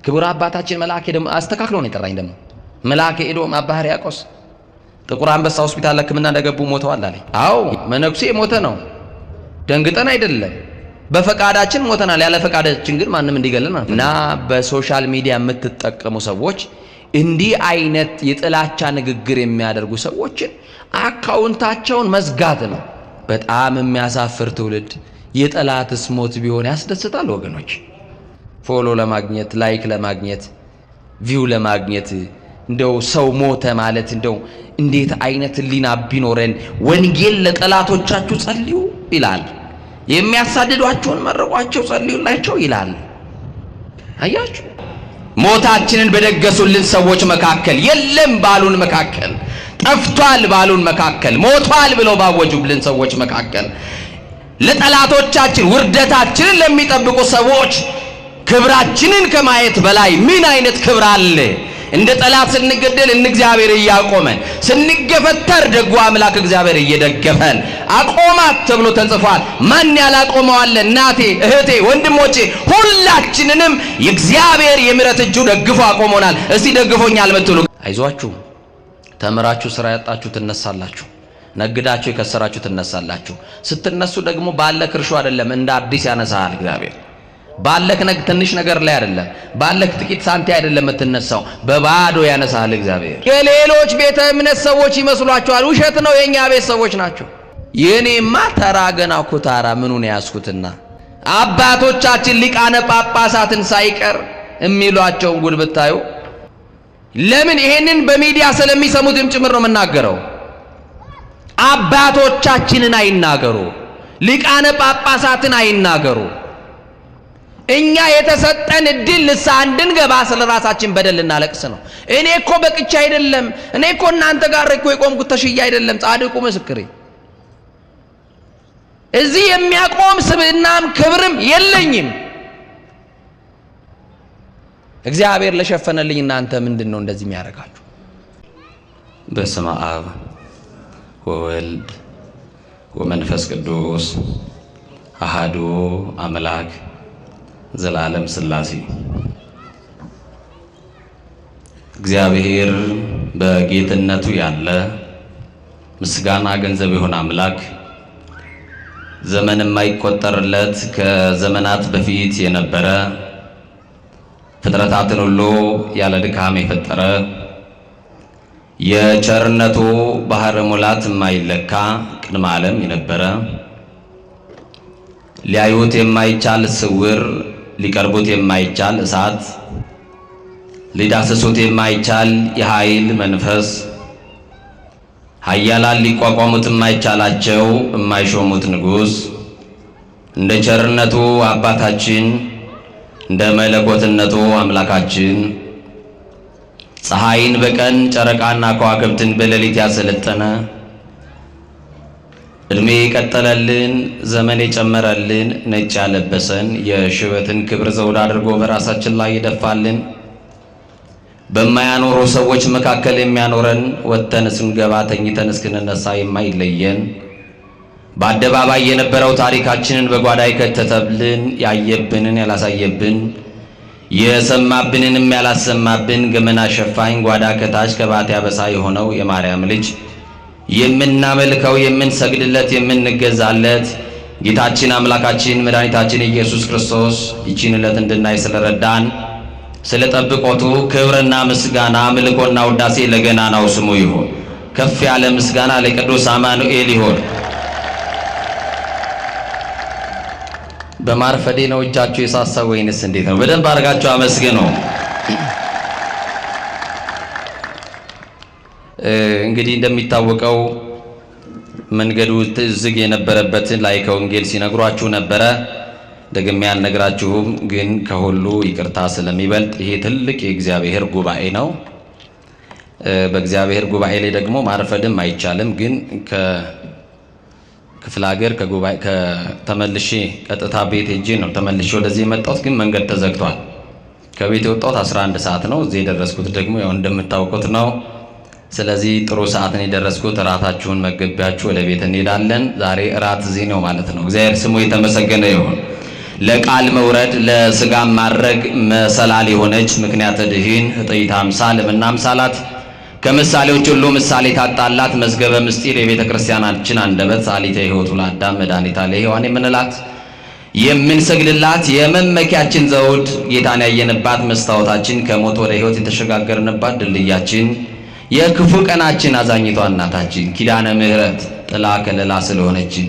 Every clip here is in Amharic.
ክቡር አባታችን መልአክ ደግሞ አስተካክሎ ነው የጠራኝ። ደግሞ መልአክ ኤዶም አባ ሕርያቆስ ጥቁር አንበሳ ሆስፒታል ሕክምና እንደገቡ ሞተዋል አለኝ። አዎ መነኩሴ ሞተ ነው፣ ደንግጠን አይደለም፣ በፈቃዳችን ሞተናል። ያለ ፈቃዳችን ግን ማንም እንዲገለን እና በሶሻል ሚዲያ የምትጠቀሙ ሰዎች እንዲህ አይነት የጥላቻ ንግግር የሚያደርጉ ሰዎችን አካውንታቸውን መዝጋት ነው። በጣም የሚያሳፍር ትውልድ። የጠላትስ ሞት ቢሆን ያስደስታል ወገኖች። ፎሎ ለማግኘት ላይክ ለማግኘት ቪው ለማግኘት እንደው ሰው ሞተ ማለት እንደው እንዴት አይነት ህሊና ቢኖረን። ወንጌል ለጠላቶቻችሁ ጸልዩ ይላል። የሚያሳድዷቸውን መርቋቸው ጸልዩላቸው ይላል። አያችሁ፣ ሞታችንን በደገሱልን ሰዎች መካከል የለም ባሉን መካከል ጠፍቷል ባሉን መካከል ሞቷል ብለው ባወጁብልን ሰዎች መካከል ለጠላቶቻችን ውርደታችንን ለሚጠብቁ ሰዎች ክብራችንን ከማየት በላይ ምን አይነት ክብር አለ? እንደ ጠላት ስንገደል እግዚአብሔር እያቆመን፣ ስንገፈተር ደጉ አምላክ እግዚአብሔር እየደገፈን አቆማት ተብሎ ተጽፏል። ማን ያላቆመዋል? እናቴ፣ እህቴ፣ ወንድሞቼ ሁላችንንም የእግዚአብሔር የምሕረት እጁ ደግፎ አቆሞናል። እስቲ ደግፎኛል ምትሉ አይዟችሁ። ተምራችሁ ስራ ያጣችሁ ትነሳላችሁ። ነግዳችሁ የከሰራችሁ ትነሳላችሁ። ስትነሱ ደግሞ ባለክ እርሾ አይደለም እንደ አዲስ ያነሳል እግዚአብሔር። ባለክ ትንሽ ነገር ላይ አይደለም፣ ባለክ ጥቂት ሳንቲ አይደለም የምትነሳው፣ በባዶ ያነሳል እግዚአብሔር። የሌሎች ቤተ እምነት ሰዎች ይመስሏችኋል? ውሸት ነው። የኛ ቤት ሰዎች ናቸው። የኔማ ተራ ገና ኩታራ ምኑን ያስኩትና አባቶቻችን ሊቃነ ጳጳሳትን ሳይቀር የሚሏቸውን ጉድ ብታዩ። ለምን? ይሄንን በሚዲያ ስለሚሰሙትም ጭምር ነው የምናገረው። አባቶቻችንን አይናገሩ፣ ሊቃነ ጳጳሳትን አይናገሩ። እኛ የተሰጠን እድል ንስሐ እንድንገባ ስለ ራሳችን በደል ልናለቅስ ነው። እኔ እኮ በቅቼ አይደለም፣ እኔ እኮ እናንተ ጋር እኮ የቆምኩት ተሽዬ አይደለም። ጻድቁ ምስክሬ እዚህ የሚያቆም ስብዕናም ክብርም የለኝም። እግዚአብሔር ለሸፈነልኝ እናንተ ምንድን ነው እንደዚህ የሚያደርጋችሁ? በስመ አብ ወወልድ ወመንፈስ ቅዱስ አሃዱ አምላክ ዘላለም ሥላሴ። እግዚአብሔር በጌትነቱ ያለ ምስጋና ገንዘብ የሆነ አምላክ ዘመን የማይቆጠርለት ከዘመናት በፊት የነበረ ፍጥረታትን ሁሉ ያለ ድካም የፈጠረ የቸርነቱ ባህር ሙላት የማይለካ ቅድመ ዓለም የነበረ ሊያዩት የማይቻል ስውር ሊቀርቡት የማይቻል እሳት ሊዳሰሱት የማይቻል የኃይል መንፈስ ኃያላን ሊቋቋሙት የማይቻላቸው የማይሾሙት ንጉሥ እንደ ቸርነቱ አባታችን እንደ መለኮትነቱ አምላካችን ፀሐይን በቀን ጨረቃና ከዋክብትን በሌሊት ያሰለጠነ እድሜ የቀጠለልን ዘመን የጨመረልን ነጭ ያለበሰን የሽበትን ክብር ዘውድ አድርጎ በራሳችን ላይ ይደፋልን በማያኖሩ ሰዎች መካከል የሚያኖረን ወጥተን ስንገባ ተኝተን እስክንነሳ የማይለየን በአደባባይ የነበረው ታሪካችንን በጓዳ የከተተብልን ያየብንን ያላሳየብን የሰማብንንም ያላሰማብን ገመና ሸፋኝ ጓዳ ከታች ከባት ያበሳ የሆነው የማርያም ልጅ የምናመልከው የምንሰግድለት የምንገዛለት ጌታችን አምላካችን መድኃኒታችን ኢየሱስ ክርስቶስ ይህችን ዕለት እንድናይ ስለረዳን ስለጠብቆቱ ክብርና ምስጋና ምልኮና ውዳሴ ለገናናው ስሙ ይሁን። ከፍ ያለ ምስጋና ለቅዱስ አማኑኤል ይሁን። በማርፈዴ ነው እጃችሁ የሳሳ ወይንስ እንዴት ነው? በደንብ አድርጋችሁ አመስግኑ። እንግዲህ እንደሚታወቀው መንገዱ ዝግ የነበረበትን ላይ ከወንጌል ሲነግሯችሁ ነበረ። ደግሜ ያልነግራችሁም ግን ከሁሉ ይቅርታ ስለሚበልጥ ይሄ ትልቅ የእግዚአብሔር ጉባኤ ነው። በእግዚአብሔር ጉባኤ ላይ ደግሞ ማርፈድም አይቻልም። ግን ከክፍለ ሀገር ከጉባኤ ከተመልሼ ቀጥታ ቤት ሄጄ ነው ተመልሼ ወደዚህ የመጣሁት። ግን መንገድ ተዘግቷል። ከቤት የወጣሁት 11 ሰዓት ነው። እዚህ የደረስኩት ደግሞ ያው እንደምታውቁት ነው። ስለዚህ ጥሩ ሰዓት ነው የደረስኩት። እራታችሁን መገቢያችሁ ወደ ቤት እንሄዳለን። ዛሬ እራት እዚህ ነው ማለት ነው። እግዚአብሔር ስሙ የተመሰገነ ይሁን። ለቃል መውረድ ለስጋም ማድረግ መሰላል የሆነች ምክንያተ ድኂን ህጥይት አምሳል እምነ አምሳላት ከምሳሌዎች ሁሉ ምሳሌ ታጣላት መዝገበ ምስጢር የቤተ ክርስቲያናችን አንደበት ሣሊተ ሕይወቱ ለአዳም መድኃኒተ ለሔዋን የምንላት የምንሰግድላት የመመኪያችን ዘውድ ጌታን ያየንባት መስታወታችን ከሞት ወደ ሕይወት የተሸጋገርንባት ድልድያችን የክፉ ቀናችን አዛኝቷ እናታችን ኪዳነ ምሕረት ጥላ ከለላ ስለሆነችን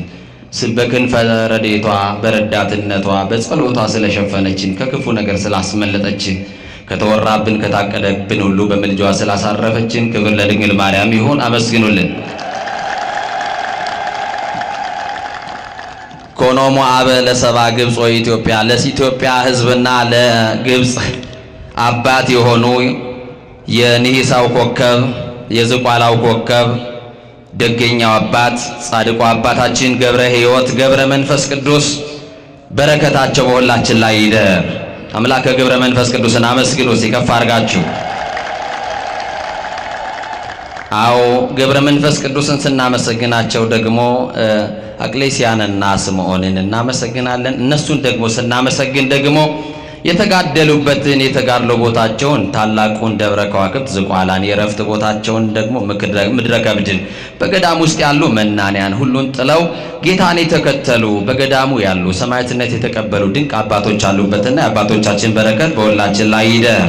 በክንፈ ረድኤቷ በረዳትነቷ በጸሎቷ ስለሸፈነችን ከክፉ ነገር ስላስመለጠችን ከተወራብን ከታቀደብን ሁሉ በምልጃዋ ስላሳረፈችን ክብር ለድንግል ማርያም ይሁን። አመስግኑልን። ኮኖሙ አበ ለሰባ ግብፅ ወኢትዮጵያ ለኢትዮጵያ ሕዝብና ለግብፅ አባት የሆኑ የንሂሳው ኮከብ የዝቋላው ኮከብ ደገኛው አባት ጻድቁ አባታችን ገብረ ሕይወት ገብረ መንፈስ ቅዱስ በረከታቸው በሁላችን ላይ ይደር። አምላከ ገብረ መንፈስ ቅዱስን አመስግኑ ሲከፍ አድርጋችሁ። አዎ ገብረ መንፈስ ቅዱስን ስናመሰግናቸው ደግሞ አቅሌስያንና ስምዖንን እናመሰግናለን። እነሱን ደግሞ ስናመሰግን ደግሞ የተጋደሉበትን የተጋድሎ ቦታቸውን ታላቁን ደብረ ከዋክብት ዝቋላን የረፍት ቦታቸውን ደግሞ ምድረ ከብድን በገዳሙ ውስጥ ያሉ መናንያን ሁሉን ጥለው ጌታን የተከተሉ በገዳሙ ያሉ ሰማዕትነት የተቀበሉ ድንቅ አባቶች አሉበትና የአባቶቻችን በረከት በሁላችን ላይ ይደር።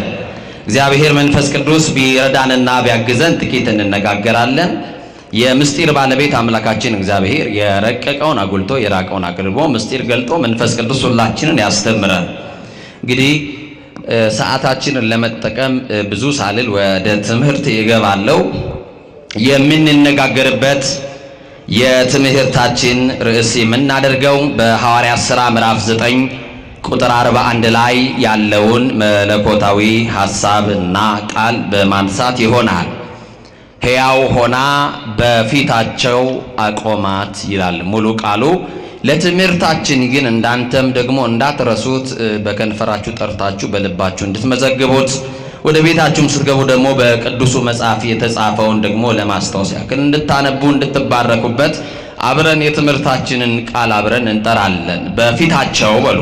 እግዚአብሔር መንፈስ ቅዱስ ቢረዳንና ቢያግዘን ጥቂት እንነጋገራለን። የምስጢር ባለቤት አምላካችን እግዚአብሔር የረቀቀውን አጉልቶ የራቀውን አቅርቦ ምስጢር ገልጦ መንፈስ ቅዱስ ሁላችንን ያስተምረን። እንግዲህ ሰዓታችንን ለመጠቀም ብዙ ሳልል ወደ ትምህርት ይገባለሁ። የምንነጋገርበት የትምህርታችን ርዕስ የምናደርገው በሐዋርያት ሥራ ምዕራፍ 9 ቁጥር 41 ላይ ያለውን መለኮታዊ ሐሳብና ቃል በማንሳት ይሆናል። ሕያው ሆና በፊታቸው አቆማት ይላል ሙሉ ቃሉ። ለትምህርታችን ግን እንዳንተም ደግሞ እንዳትረሱት በከንፈራችሁ ጠርታችሁ በልባችሁ እንድትመዘግቡት ወደ ቤታችሁም ስትገቡ ደግሞ በቅዱሱ መጽሐፍ የተጻፈውን ደግሞ ለማስታወስ ያክል እንድታነቡ እንድትባረኩበት አብረን የትምህርታችንን ቃል አብረን እንጠራለን። በፊታቸው በሉ።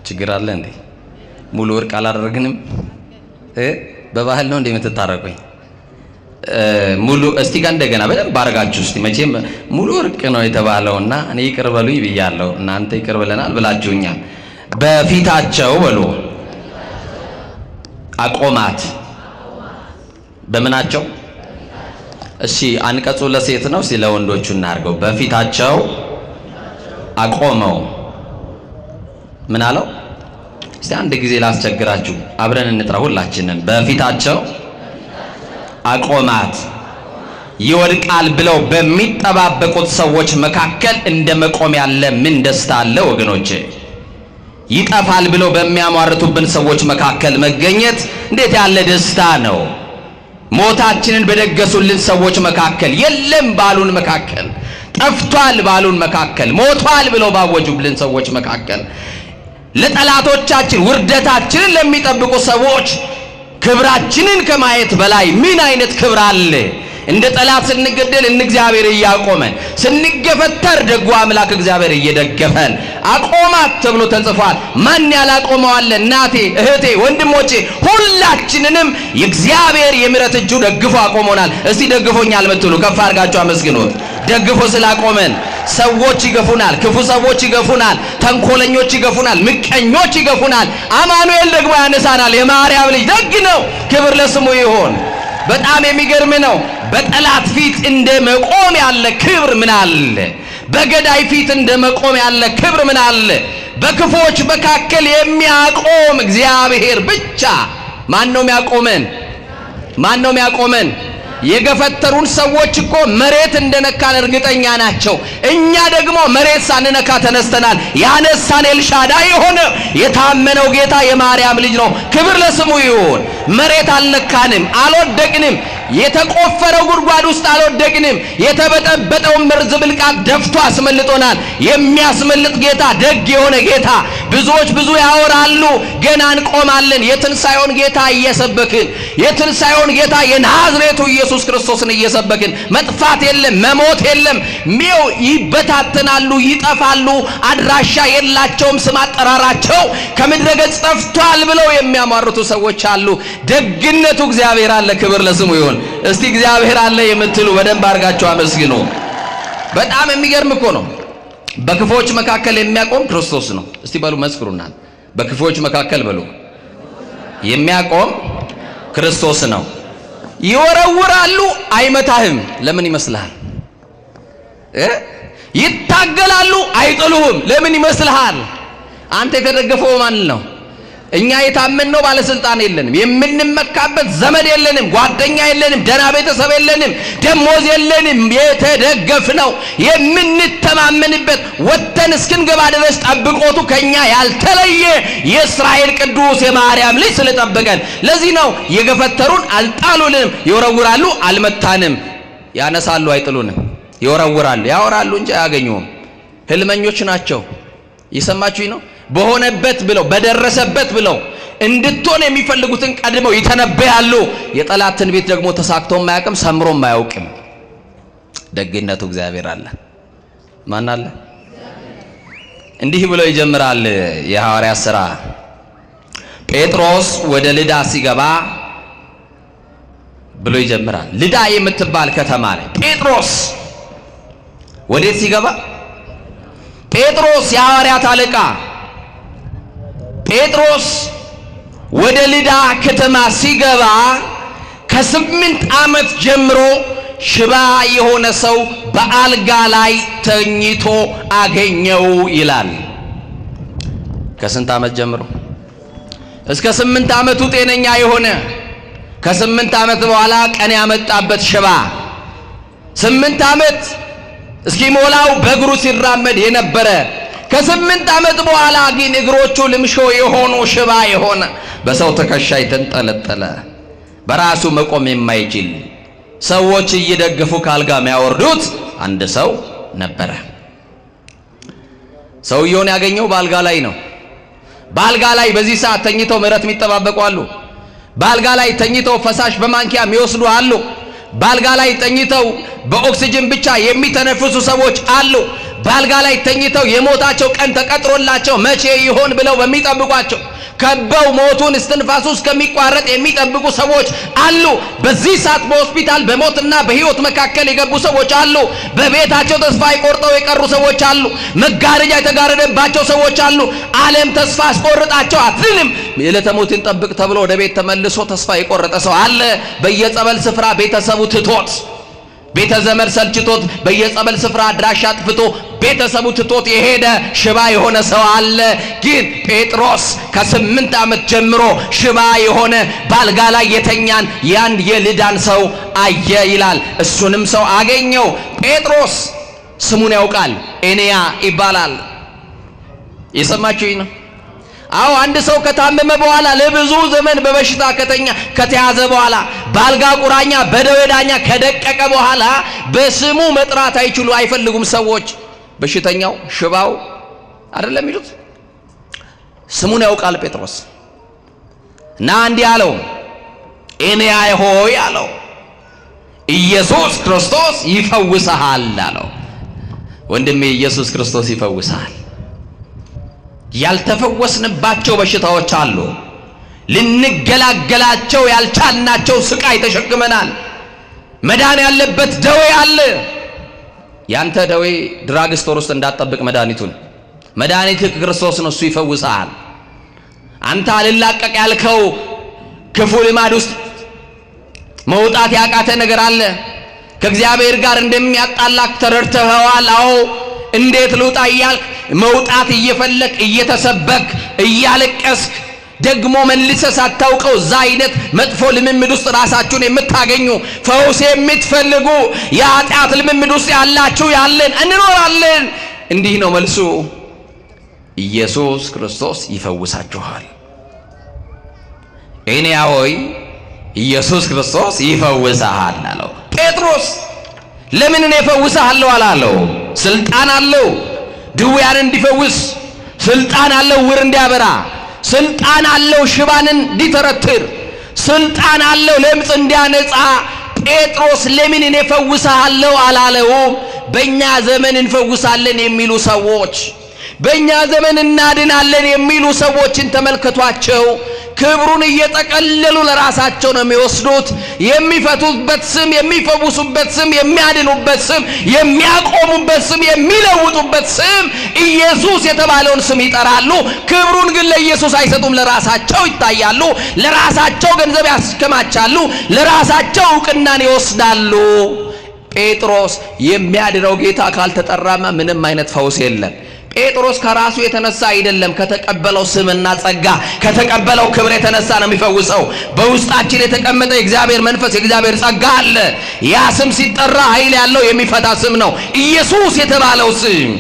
ችግር አለ እንዴ? ሙሉ ወርቅ አላደረግንም? በባህል ነው እንዴ የምትታረቁኝ? ሙሉ እስቲ ጋር እንደገና በደንብ አድርጋችሁ እስቲ መቼም ሙሉ ወርቅ ነው የተባለውና እኔ ይቅር በሉኝ ብያለሁ፣ እናንተ ይቅር ብለናል ብላችሁኛል። በፊታቸው በሉ አቆማት። በምናቸው? እሺ አንቀጹ ለሴት ነው፣ እስቲ ለወንዶቹ እናድርገው። በፊታቸው አቆመው። ምን አለው? እስቲ አንድ ጊዜ ላስቸግራችሁ፣ አብረን እንጥራ ሁላችንም። በፊታቸው አቆማት። ይወድቃል ብለው በሚጠባበቁት ሰዎች መካከል እንደ መቆም ያለ ምን ደስታ አለ ወገኖቼ! ይጠፋል ብለው በሚያሟርቱብን ሰዎች መካከል መገኘት እንዴት ያለ ደስታ ነው! ሞታችንን በደገሱልን ሰዎች መካከል፣ የለም ባሉን መካከል፣ ጠፍቷል ባሉን መካከል፣ ሞቷል ብለው ባወጁብልን ሰዎች መካከል፣ ለጠላቶቻችን ውርደታችንን ለሚጠብቁ ሰዎች ክብራችንን ከማየት በላይ ምን አይነት ክብር አለ? እንደ ጠላት ስንገደል እግዚአብሔር እያቆመን፣ ስንገፈተር ደጉ አምላክ እግዚአብሔር እየደገፈን አቆማት ተብሎ ተጽፏል። ማን ያላቆመዋል? እናቴ፣ እህቴ፣ ወንድሞቼ ሁላችንንም የእግዚአብሔር የምሕረት እጁ ደግፎ አቆሞናል። እስቲ ደግፎኛል የምትሉ ከፍ አድርጋችሁ አመስግኑት። ደግፎ ስላቆመን ሰዎች ይገፉናል፣ ክፉ ሰዎች ይገፉናል፣ ተንኮለኞች ይገፉናል፣ ምቀኞች ይገፉናል። አማኑኤል ደግሞ ያነሳናል። የማርያም ልጅ ደግ ነው። ክብር ለስሙ ይሁን። በጣም የሚገርም ነው። በጠላት ፊት እንደ መቆም ያለ ክብር ምን አለ? በገዳይ ፊት እንደ መቆም ያለ ክብር ምን አለ? በክፎች መካከል የሚያቆም እግዚአብሔር ብቻ። ማን ነው የሚያቆመን? ማን ነው የሚያቆመን? የገፈተሩን ሰዎች እኮ መሬት እንደነካን እርግጠኛ ናቸው። እኛ ደግሞ መሬት ሳንነካ ተነስተናል። ያነሳን ኤልሻዳይ የሆነ የታመነው ጌታ የማርያም ልጅ ነው። ክብር ለስሙ ይሁን። መሬት አልነካንም፣ አልወደቅንም። የተቆፈረው ጉድጓድ ውስጥ አልወደቅንም። የተበጠበጠው መርዝ ብልቃጥ ደፍቶ አስመልጦናል። የሚያስመልጥ ጌታ፣ ደግ የሆነ ጌታ። ብዙዎች ብዙ ያወራሉ፣ ገና እንቆማለን። የትንሣኤውን ጌታ እየሰበክን፣ የትንሣኤውን ጌታ የናዝሬቱ ኢየሱስ ክርስቶስን እየሰበክን፣ መጥፋት የለም፣ መሞት የለም። ይበታተናሉ፣ ይጠፋሉ፣ አድራሻ የላቸውም፣ ስም አጠራራቸው ከምድረ ገጽ ጠፍቷል ብለው የሚያማርቱ ሰዎች አሉ። ደግነቱ እግዚአብሔር አለ፣ ክብር ለስሙ ይሁን። እስቲ እግዚአብሔር አለ የምትሉ በደንብ አድርጋችሁ አመስግኑ። በጣም የሚገርም እኮ ነው። በክፎች መካከል የሚያቆም ክርስቶስ ነው። እስቲ በሉ መስክሩና፣ በክፎች መካከል በሉ የሚያቆም ክርስቶስ ነው። ይወረውራሉ፣ አይመታህም። ለምን ይመስልሃል? ይታገላሉ፣ አይጥሉህም። ለምን ይመስልሃል? አንተ የተደገፈው ማን ነው? እኛ የታመንነው ባለስልጣን የለንም፣ የምንመካበት ዘመድ የለንም፣ ጓደኛ የለንም፣ ደህና ቤተሰብ የለንም፣ ደሞዝ የለንም። የተደገፍነው የምንተማመንበት ወጥተን እስክንገባ ድረስ ጠብቆቱ ከኛ ያልተለየ የእስራኤል ቅዱስ የማርያም ልጅ ስለጠበቀን፣ ለዚህ ነው የገፈተሩን አልጣሉንም፣ ይወረውራሉ አልመታንም፣ ያነሳሉ አይጥሉንም። ይወረውራሉ፣ ያወራሉ እንጂ አያገኙም። ህልመኞች ናቸው። ይሰማችሁኝ ነው? በሆነበት ብለው በደረሰበት ብለው እንድትሆን የሚፈልጉትን ቀድመው ይተነበያሉ። የጠላት ትንቢት ደግሞ ተሳክቶም ማያውቅም፣ ሰምሮም ማያውቅም። ደግነቱ እግዚአብሔር አለ። ማን አለ? እንዲህ ብሎ ይጀምራል የሐዋርያት ሥራ። ጴጥሮስ ወደ ልዳ ሲገባ ብሎ ይጀምራል። ልዳ የምትባል ከተማ ላይ ጴጥሮስ ወዴት ሲገባ? ጴጥሮስ የሐዋርያት አለቃ ጴጥሮስ ወደ ልዳ ከተማ ሲገባ ከ8 ዓመት ጀምሮ ሽባ የሆነ ሰው በአልጋ ላይ ተኝቶ አገኘው ይላል። ከስንት ዓመት ጀምሮ? እስከ 8 ዓመቱ ጤነኛ የሆነ ከ8 ዓመት በኋላ ቀን ያመጣበት ሽባ 8 ዓመት እስኪሞላው በእግሩ ሲራመድ የነበረ ከ8 ዓመት በኋላ ግን እግሮቹ ልምሾ የሆኑ ሽባ የሆነ በሰው ትከሻ የተንጠለጠለ በራሱ መቆም የማይችል ሰዎች እየደገፉ ካልጋ የሚያወርዱት አንድ ሰው ነበረ። ሰውየውን ያገኘው በአልጋ ላይ ነው። በአልጋ ላይ በዚህ ሰዓት ተኝተው ምሕረት የሚጠባበቁ አሉ። በአልጋ ላይ ተኝተው ፈሳሽ በማንኪያ የሚወስዱ አሉ። በአልጋ ላይ ተኝተው በኦክሲጅን ብቻ የሚተነፍሱ ሰዎች አሉ። በአልጋ ላይ ተኝተው የሞታቸው ቀን ተቀጥሮላቸው መቼ ይሆን ብለው በሚጠብቋቸው ከበው ሞቱን እስትንፋሱ እስከሚቋረጥ የሚጠብቁ ሰዎች አሉ። በዚህ ሰዓት በሆስፒታል በሞትና በሕይወት መካከል የገቡ ሰዎች አሉ። በቤታቸው ተስፋ ቆርጠው የቀሩ ሰዎች አሉ። መጋረጃ የተጋረደባቸው ሰዎች አሉ። ዓለም ተስፋ አስቆርጣቸው አትልም። የዕለተ ሞትን ጠብቅ ተብሎ ወደ ቤት ተመልሶ ተስፋ የቆረጠ ሰው አለ። በየጸበል ስፍራ ቤተሰቡ ትቶት፣ ቤተ ዘመድ ሰልችቶት፣ በየጸበል ስፍራ አድራሻ አጥፍቶ ቤተሰቡ ትቶት የሄደ ሽባ የሆነ ሰው አለ። ግን ጴጥሮስ ከ8 ዓመት ጀምሮ ሽባ የሆነ ባልጋ ላይ የተኛን ያን የልዳን ሰው አየ ይላል። እሱንም ሰው አገኘው። ጴጥሮስ ስሙን ያውቃል፣ ኤንያ ይባላል። የሰማችሁኝ ነው? አዎ፣ አንድ ሰው ከታመመ በኋላ ለብዙ ዘመን በበሽታ ከተያዘ በኋላ ባልጋ ቁራኛ በደዌ ዳኛ ከደቀቀ በኋላ በስሙ መጥራት አይፈልጉም ሰዎች። በሽተኛው ሽባው አይደለም ይሉት፣ ስሙን ያውቃል ጴጥሮስ። እና እንዲህ አለው፣ ኤንያ ሆይ አለው፣ ኢየሱስ ክርስቶስ ይፈውስሃል አለው። ወንድሜ ኢየሱስ ክርስቶስ ይፈውስሃል። ያልተፈወስንባቸው በሽታዎች አሉ። ልንገላገላቸው ያልቻልናቸው ስቃይ ተሸክመናል። መዳን ያለበት ደዌ አለ። ያንተ ደዌ ድራግ ስቶር ውስጥ እንዳትጠብቅ መድኃኒቱን። መድኃኒት ክርስቶስ ነው፣ እሱ ይፈውስሃል። አንተ አልላቀቅ ያልከው ክፉ ልማድ ውስጥ መውጣት ያቃተ ነገር አለ። ከእግዚአብሔር ጋር እንደሚያጣላክ ተረድተኸዋል። አዎ፣ እንዴት ልውጣ እያልክ መውጣት እየፈለክ እየተሰበክ እያለቀስክ ደግሞ መልሰህ ሳታውቀው እዛ አይነት መጥፎ ልምምድ ውስጥ ራሳችሁን የምታገኙ ፈውስ የምትፈልጉ የኃጢአት ልምምድ ውስጥ ያላችሁ ያለን እንኖራለን። እንዲህ ነው መልሱ። ኢየሱስ ክርስቶስ ይፈውሳችኋል። ኤንያ ሆይ ኢየሱስ ክርስቶስ ይፈውስሃል አለው። ጴጥሮስ ለምን እኔ እፈውስሃለሁ አላለው? ስልጣን አለው ድውያንን እንዲፈውስ፣ ስልጣን አለው ዕውር እንዲያበራ፣ ስልጣን አለው ሽባንን እንዲተረትር፣ ስልጣን አለው ለምጽ እንዲያነጻ። ጴጥሮስ ለምን እኔ እፈውስሃለሁ አላለው? በእኛ ዘመን እንፈውሳለን የሚሉ ሰዎች፣ በእኛ ዘመን እናድናለን የሚሉ ሰዎችን ተመልከቷቸው። ክብሩን እየጠቀለሉ ለራሳቸው ነው የሚወስዱት። የሚፈቱበት ስም፣ የሚፈውሱበት ስም፣ የሚያድኑበት ስም፣ የሚያቆሙበት ስም፣ የሚለውጡበት ስም ኢየሱስ የተባለውን ስም ይጠራሉ። ክብሩን ግን ለኢየሱስ አይሰጡም። ለራሳቸው ይታያሉ፣ ለራሳቸው ገንዘብ ያስከማቻሉ፣ ለራሳቸው ዕውቅናን ይወስዳሉ። ጴጥሮስ የሚያድነው ጌታ ካልተጠራማ ምንም አይነት ፈውስ የለም። ጴጥሮስ ከራሱ የተነሳ አይደለም፣ ከተቀበለው ስምና ጸጋ ከተቀበለው ክብር የተነሳ ነው የሚፈውሰው። በውስጣችን የተቀመጠ የእግዚአብሔር መንፈስ የእግዚአብሔር ጸጋ አለ። ያ ስም ሲጠራ ኃይል ያለው የሚፈታ ስም ነው። ኢየሱስ የተባለው ስም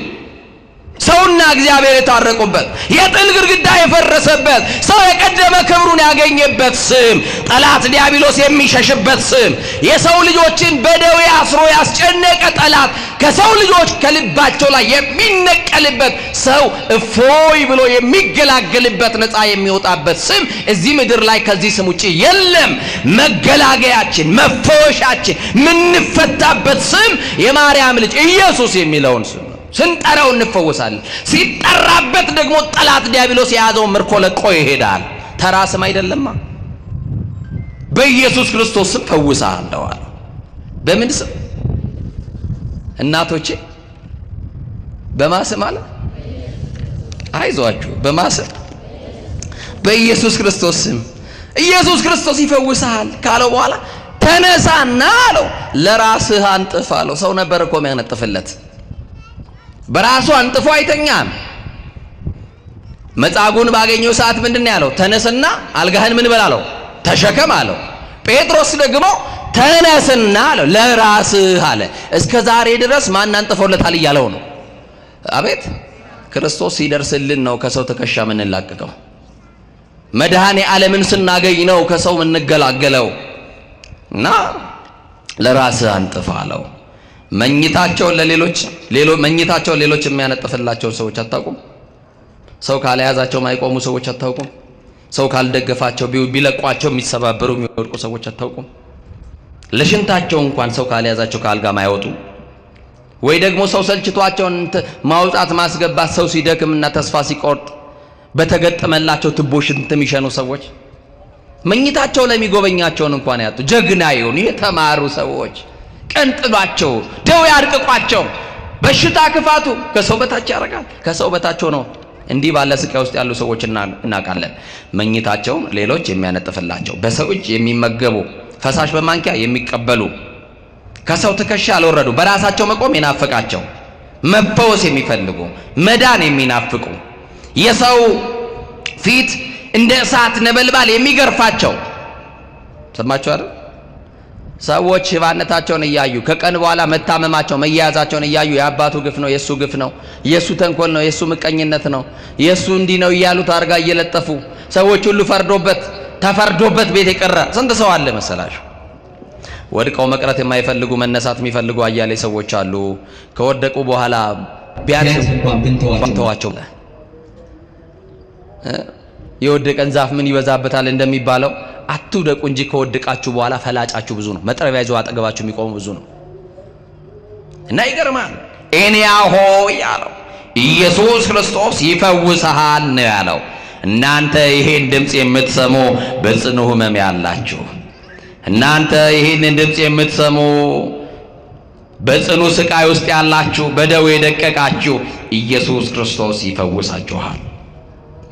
ሰውና እግዚአብሔር የታረቁበት፣ የጥል ግድግዳ የፈረሰበት፣ ሰው የቀደመ ክብሩን ያገኘበት ስም፣ ጠላት ዲያብሎስ የሚሸሽበት ስም፣ የሰው ልጆችን በደዌ አስሮ ያስጨነቀ ጠላት ከሰው ልጆች ከልባቸው ላይ የሚነቀልበት፣ ሰው እፎይ ብሎ የሚገላገልበት፣ ነፃ የሚወጣበት ስም እዚህ ምድር ላይ ከዚህ ስም ውጪ የለም። መገላገያችን፣ መፈወሻችን፣ ምንፈታበት ስም የማርያም ልጅ ኢየሱስ የሚለውን ስም ስንጠራው እንፈወሳለን። ሲጠራበት ደግሞ ጠላት ዲያብሎስ የያዘውን ምርኮ ለቆ ይሄዳል። ተራ ስም አይደለማ። በኢየሱስ ክርስቶስ ስም ፈውሳለሁ አለ። በምን ስም እናቶቼ? በማስም አለ። አይዟችሁ፣ በማስም በኢየሱስ ክርስቶስ ስም። ኢየሱስ ክርስቶስ ይፈውሳል ካለው በኋላ ተነሳና አለው ለራስህ አንጥፍ አለው። ሰው ነበር እኮ የሚያነጥፍለት። በራሱ አንጥፎ አይተኛም። መጻጉዕን ባገኘው ሰዓት ምንድነው ያለው? ተነስና አልጋህን ምን በል አለው? ተሸከም አለው። ጴጥሮስ ደግሞ ተነስና አለው ለራስህ አለ። እስከ ዛሬ ድረስ ማን አንጥፎለታል እያለው ነው። አቤት ክርስቶስ ሲደርስልን ነው ከሰው ትከሻ የምንላቀቀው። መድኃኔ ዓለምን ስናገኝ ነው ከሰው የምንገላገለው። እና ለራስህ አንጥፍ አለው። መኝታቸውን ሌሎች የሚያነጥፍላቸው ሰዎች አታውቁም? ሰው ካልያዛቸው ማይቆሙ ሰዎች አታውቁም? ሰው ካልደገፋቸው ቢለቋቸው የሚሰባበሩ የሚወድቁ ሰዎች አታውቁም? ለሽንታቸው እንኳን ሰው ካልያዛቸው ከአልጋ ማይወጡ፣ ወይ ደግሞ ሰው ሰልችቷቸውን ማውጣት ማስገባት ሰው ሲደክምና ተስፋ ሲቆርጥ በተገጠመላቸው ትቦ ሽንት የሚሸኑ ሰዎች፣ መኝታቸው ለሚጎበኛቸውን እንኳን ያጡ ጀግና ይሁን የተማሩ ሰዎች ቀንጥሏቸው፣ ደዌ አድቅቋቸው፣ በሽታ ክፋቱ ከሰው በታች ያደርጋል። ከሰው በታች ነው። እንዲህ ባለ ስቃይ ውስጥ ያሉ ሰዎች እናውቃለን። መኝታቸውን ሌሎች የሚያነጥፍላቸው፣ በሰው እጅ የሚመገቡ፣ ፈሳሽ በማንኪያ የሚቀበሉ፣ ከሰው ትከሻ ያልወረዱ፣ በራሳቸው መቆም የናፈቃቸው፣ መፈወስ የሚፈልጉ፣ መዳን የሚናፍቁ፣ የሰው ፊት እንደ እሳት ነበልባል የሚገርፋቸው። ሰማችሁ አይደል? ሰዎች ሽባነታቸውን እያዩ ከቀን በኋላ መታመማቸው መያያዛቸውን እያዩ የአባቱ ግፍ ነው፣ የሱ ግፍ ነው፣ የሱ ተንኮል ነው፣ የሱ ምቀኝነት ነው፣ የሱ እንዲህ ነው እያሉ ታርጋ እየለጠፉ ሰዎች ሁሉ ተፈርዶበት ቤት የቀረ ስንት ሰው አለ መሰላችሁ? ወድቀው መቅረት የማይፈልጉ መነሳት የሚፈልጉ አያሌ ሰዎች አሉ። ከወደቁ በኋላ ቢያንስ እንኳን ብንተዋቸው የወደቀን ዛፍ ምን ይበዛበታል እንደሚባለው አትውደቁ እንጂ ከወደቃችሁ በኋላ ፈላጫችሁ ብዙ ነው። መጥረቢያ ይዘው አጠገባችሁ የሚቆሙ ብዙ ነው። እና ይገርማል። ኤንያሆ ያለው ኢየሱስ ክርስቶስ ይፈውስሃል ነው ያለው። እናንተ ይሄን ድምፅ የምትሰሙ በጽኑ ሕመም ያላችሁ፣ እናንተ ይሄን ድምፅ የምትሰሙ በጽኑ ስቃይ ውስጥ ያላችሁ፣ በደዌ የደቀቃችሁ ኢየሱስ ክርስቶስ ይፈውሳችኋል።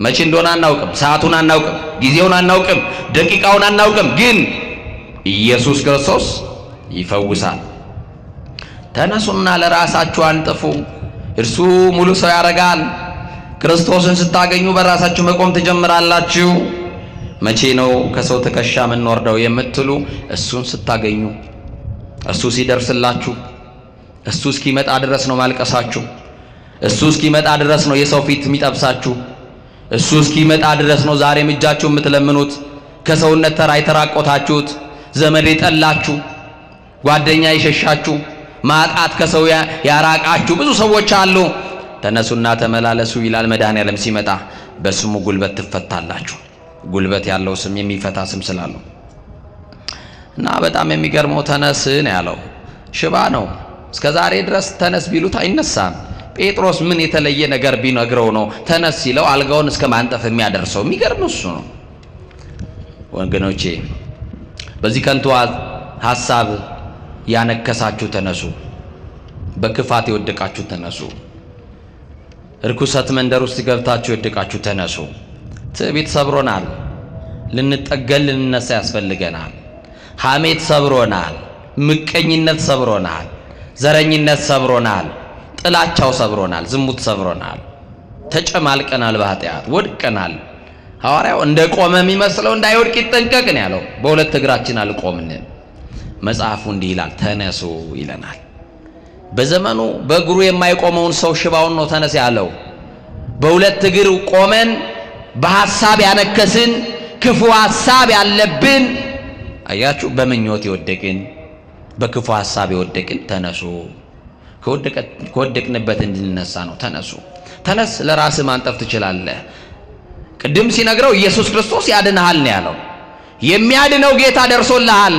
መቼ እንደሆነ አናውቅም፣ ሰዓቱን አናውቅም፣ ጊዜውን አናውቅም፣ ደቂቃውን አናውቅም። ግን ኢየሱስ ክርስቶስ ይፈውሳል። ተነሱና ለራሳችሁ አንጥፉ፣ እርሱ ሙሉ ሰው ያደርጋል። ክርስቶስን ስታገኙ በራሳችሁ መቆም ትጀምራላችሁ። መቼ ነው ከሰው ትከሻ የምንወርደው የምትሉ፣ እሱን ስታገኙ፣ እሱ ሲደርስላችሁ፣ እሱ እስኪመጣ ድረስ ነው ማልቀሳችሁ። እሱ እስኪመጣ ድረስ ነው የሰው ፊት የሚጠብሳችሁ። እሱ እስኪመጣ ድረስ ነው ዛሬም እጃችሁ የምትለምኑት። ከሰውነት ተራ የተራቆታችሁት፣ ዘመድ የጠላችሁ፣ ጓደኛ የሸሻችሁ፣ ማጣት ከሰው ያራቃችሁ ብዙ ሰዎች አሉ። ተነሱና ተመላለሱ ይላል መድኃኔዓለም ሲመጣ። በስሙ ጉልበት ትፈታላችሁ። ጉልበት ያለው ስም የሚፈታ ስም ስላለው እና በጣም የሚገርመው ተነስ ነው ያለው። ሽባ ነው እስከ ዛሬ ድረስ ተነስ ቢሉት አይነሳም። ጴጥሮስ ምን የተለየ ነገር ቢነግረው ነው ተነስ ሲለው አልጋውን እስከ ማንጠፍ የሚያደርሰው? የሚገርም እሱ ነው። ወገኖቼ በዚህ ከንቱ ሐሳብ ያነከሳችሁ ተነሱ። በክፋት የወደቃችሁ ተነሱ። ርኩሰት መንደር ውስጥ ገብታችሁ የወደቃችሁ ተነሱ። ትዕቢት ሰብሮናል። ልንጠገል ልንነሳ ያስፈልገናል። ሐሜት ሰብሮናል። ምቀኝነት ሰብሮናል። ዘረኝነት ሰብሮናል። ጥላቻው ሰብሮናል። ዝሙት ሰብሮናል። ተጨማልቀናል። በኃጢአት ወድቀናል። ሐዋርያው እንደ ቆመ የሚመስለው እንዳይወድቅ ይጠንቀቅ ነው ያለው። በሁለት እግራችን አልቆምንም። መጽሐፉ እንዲህ ይላል፣ ተነሱ ይለናል። በዘመኑ በእግሩ የማይቆመውን ሰው ሽባውን ነው ተነስ ያለው። በሁለት እግር ቆመን በሐሳብ ያነከስን ክፉ ሐሳብ ያለብን አያችሁ፣ በምኞት የወደቅን በክፉ ሐሳብ የወደቅን ተነሱ። ከወደቅንበት እንድንነሳ ነው። ተነሱ። ተነስ፣ ለራስህ ማንጠፍ ትችላለህ። ቅድም ሲነግረው ኢየሱስ ክርስቶስ ያድንሃል ነው ያለው። የሚያድነው ጌታ ደርሶልሃል።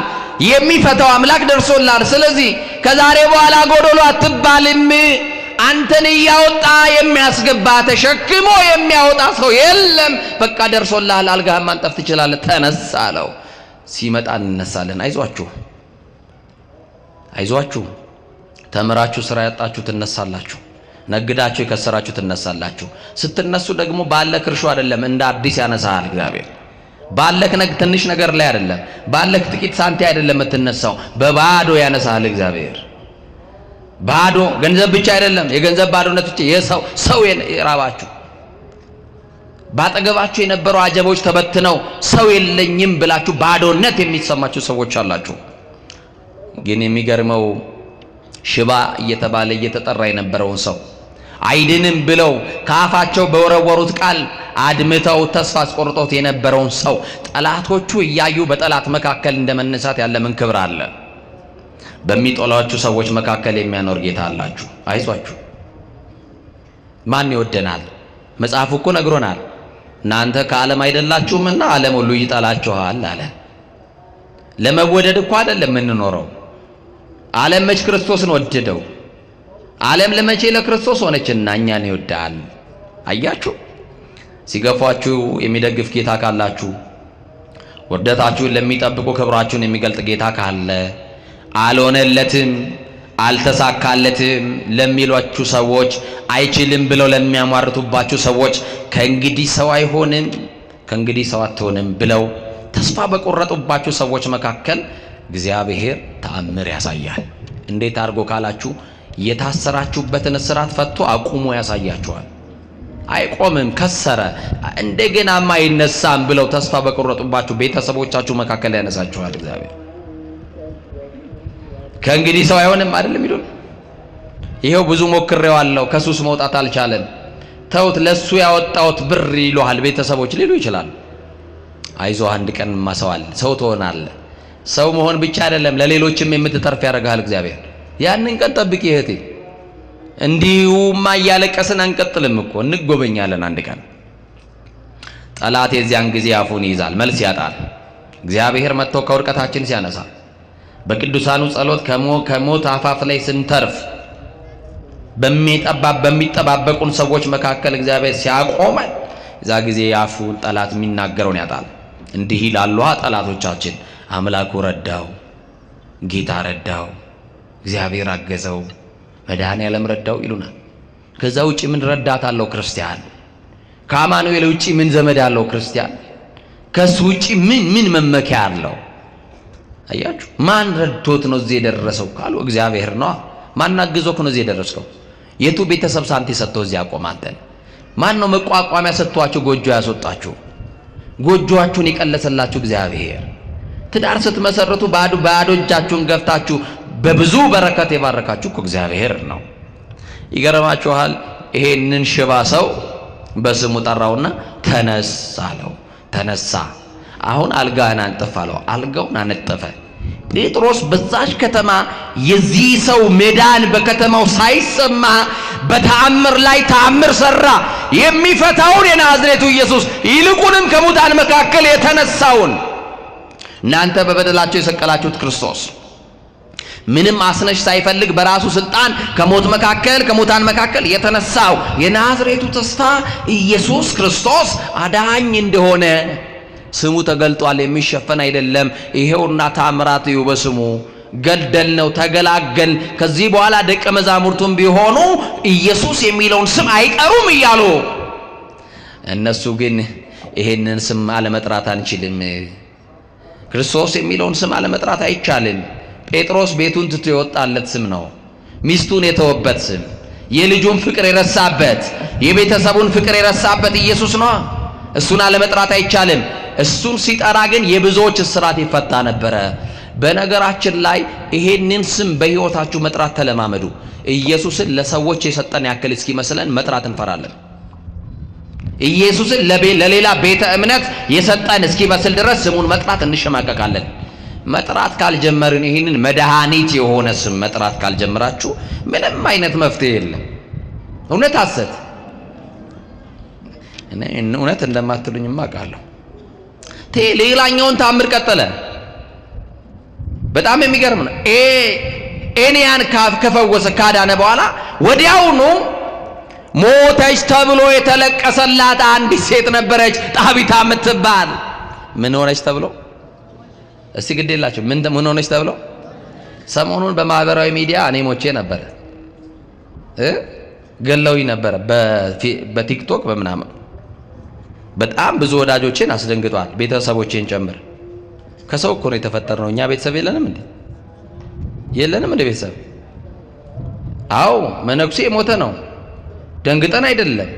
የሚፈታው አምላክ ደርሶልሃል። ስለዚህ ከዛሬ በኋላ ጎዶሎ አትባልም። አንተን እያወጣ የሚያስገባ ተሸክሞ የሚያወጣ ሰው የለም። በቃ ደርሶልሃል። አልጋህን ማንጠፍ ትችላለህ። ተነስ አለው። ሲመጣ እንነሳለን። አይዟችሁ፣ አይዟችሁ። ተምራችሁ ስራ ያጣችሁ ትነሳላችሁ። ነግዳችሁ የከሰራችሁ ትነሳላችሁ። ስትነሱ ደግሞ ባለክ እርሾ አይደለም እንደ አዲስ ያነሳሃል እግዚአብሔር። ባለክ ትንሽ ነገር ላይ አይደለም፣ ባለክ ጥቂት ሳንቲ አይደለም የምትነሳው፣ በባዶ ያነሳሃል እግዚአብሔር። ባዶ ገንዘብ ብቻ አይደለም፣ የገንዘብ ባዶነት ብቻ ሰው የራባችሁ ባጠገባችሁ የነበሩ አጀቦች ተበትነው ሰው የለኝም ብላችሁ ባዶነት የሚሰማችሁ ሰዎች አላችሁ። ግን የሚገርመው ሽባ እየተባለ እየተጠራ የነበረውን ሰው አይድንም ብለው ከአፋቸው በወረወሩት ቃል አድምተው ተስፋ አስቆርጦት የነበረውን ሰው ጠላቶቹ እያዩ በጠላት መካከል እንደመነሳት ያለ ምን ክብር አለ? በሚጠሏችሁ ሰዎች መካከል የሚያኖር ጌታ አላችሁ። አይዟችሁ። ማን ይወደናል? መጽሐፉ እኮ ነግሮናል። እናንተ ከዓለም አይደላችሁምና ዓለም ሁሉ ይጠላችኋል አለ። ለመወደድ እኮ አይደለም የምንኖረው። ዓለም መች ክርስቶስን ወደደው? ዓለም ለመቼ ለክርስቶስ ሆነችና እኛን ይወዳል። አያችሁ፣ ሲገፏችሁ የሚደግፍ ጌታ ካላችሁ፣ ውርደታችሁን ለሚጠብቁ ክብራችሁን የሚገልጥ ጌታ ካለ፣ አልሆነለትም አልተሳካለትም ለሚሏችሁ ሰዎች፣ አይችልም ብለው ለሚያሟርቱባችሁ ሰዎች ከእንግዲህ ሰው አይሆንም ከእንግዲህ ሰው አትሆንም ብለው ተስፋ በቆረጡባችሁ ሰዎች መካከል እግዚአብሔር ተአምር ያሳያል። እንዴት አድርጎ ካላችሁ የታሰራችሁበትን እስራት ፈቶ አቁሞ ያሳያችኋል። አይቆምም፣ ከሰረ፣ እንደገናማ አይነሳም ብለው ተስፋ በቆረጡባችሁ ቤተሰቦቻችሁ መካከል ያነሳችኋል እግዚአብሔር። ከእንግዲህ ሰው አይሆንም አይደለም ይሉን። ይሄው ብዙ ሞክሬዋለሁ፣ ከሱስ መውጣት አልቻለም፣ ተውት፣ ለሱ ያወጣሁት ብር ይሉሃል ቤተሰቦች ሊሉ ይችላል። አይዞህ አንድ ቀን ማሰዋል ሰው ትሆናለህ። ሰው መሆን ብቻ አይደለም ለሌሎችም የምትተርፍ ያደርጋል እግዚአብሔር። ያንን ቀን ጠብቂ እህቴ። እንዲሁማ እያለቀስን አንቀጥልም እኮ እንጎበኛለን። አንድ ቀን ጠላት የዚያን ጊዜ አፉን ይይዛል፣ መልስ ያጣል። እግዚአብሔር መጥቶ ከውድቀታችን ሲያነሳ በቅዱሳኑ ጸሎት ከሞት አፋፍ ላይ ስንተርፍ በሚጠባበቁን ሰዎች መካከል እግዚአብሔር ሲያቆመን እዛ ጊዜ አፉን ጠላት የሚናገረውን ያጣል። እንዲህ ይላሉ ጠላቶቻችን፣ አምላኩ ረዳው፣ ጌታ ረዳው፣ እግዚአብሔር አገዘው፣ መድኃኔዓለም ረዳው ይሉናል። ከዛ ውጪ ምን ረዳት አለው ክርስቲያን? ከአማኑኤል ውጪ ምን ዘመድ አለው ክርስቲያን? ከሱ ውጪ ምን መመኪያ አለው? አያችሁ፣ ማን ረድቶት ነው እዚህ የደረሰው ካሉ እግዚአብሔር ነው። ማን አግዞክ ነው እዚህ የደረስከው? የቱ ቤተሰብ ሳንቲ ሰጥቶ እዚህ አቆመ አንተን? ማን ነው መቋቋሚያ ሰጥቷችሁ ጎጆ ያስወጣችሁ? ጎጆአችሁን የቀለሰላችሁ እግዚአብሔር። ትዳር ስትመሰርቱ ባዶ እጃችሁን ገፍታችሁ በብዙ በረከት የባረካችሁ እኮ እግዚአብሔር ነው። ይገርማችኋል። ይሄንን ሽባ ሰው በስሙ ጠራውና ተነስ አለው። ተነሳ። አሁን አልጋህን አንጥፍ አለው። አልጋውን አነጠፈ። ጴጥሮስ በዛች ከተማ የዚህ ሰው መዳን በከተማው ሳይሰማ በተአምር ላይ ተአምር ሰራ። የሚፈታውን የናዝሬቱ ኢየሱስ ይልቁንም ከሙታን መካከል የተነሳውን እናንተ በበደላቸው የሰቀላችሁት ክርስቶስ ምንም አስነሽ ሳይፈልግ በራሱ ስልጣን ከሙታን መካከል የተነሳው የናዝሬቱ ተስፋ ኢየሱስ ክርስቶስ አዳኝ እንደሆነ ስሙ ተገልጧል። የሚሸፈን አይደለም። ይሄውና ተአምራት እዩ በስሙ ገደል ነው ተገላገል። ከዚህ በኋላ ደቀ መዛሙርቱም ቢሆኑ ኢየሱስ የሚለውን ስም አይቀሩም እያሉ እነሱ ግን ይሄንን ስም አለመጥራት አንችልም፣ ክርስቶስ የሚለውን ስም አለመጥራት አይቻልም። ጴጥሮስ ቤቱን ትቶ የወጣለት ስም ነው። ሚስቱን የተወበት ስም፣ የልጁን ፍቅር የረሳበት፣ የቤተሰቡን ፍቅር የረሳበት ኢየሱስ ነው። እሱን አለመጥራት አይቻልም። እሱን ሲጠራ ግን የብዙዎች እስራት ይፈታ ነበረ። በነገራችን ላይ ይሄንን ስም በሕይወታችሁ መጥራት ተለማመዱ። ኢየሱስን ለሰዎች የሰጠን ያክል እስኪመስለን መጥራት እንፈራለን። ኢየሱስን ለሌላ ቤተ እምነት የሰጠን እስኪመስል ድረስ ስሙን መጥራት እንሸማቀቃለን። መጥራት ካልጀመርን ይህንን መድኃኒት የሆነ ስም መጥራት ካልጀመራችሁ ምንም አይነት መፍትሄ የለም። እውነት ሐሰት እውነት እንደማትሉኝማ አውቃለሁ። ሌላኛውን ተአምር ቀጠለ። በጣም የሚገርም ነው። ኤንያን ከፈወሰ ካዳነ በኋላ ወዲያውኑ ሞተች ተብሎ የተለቀሰላት አንዲት ሴት ነበረች፣ ጣቢታ የምትባል። ምን ሆነች ተብሎ? እስቲ ግድ የላችሁ ምን ሆነች ተብሎ? ሰሞኑን በማህበራዊ ሚዲያ እኔ ሞቼ ነበረ ገለውኝ ነበረ በቲክቶክ በምናምን በጣም ብዙ ወዳጆቼን አስደንግጧል፣ ቤተሰቦቼን ጨምር። ከሰው እኮ ነው የተፈጠርነው። እኛ ቤተሰብ የለንም እንዴ? የለንም እንደ ቤተሰብ? አዎ መነኩሴ ሞተ ነው፣ ደንግጠን አይደለም፣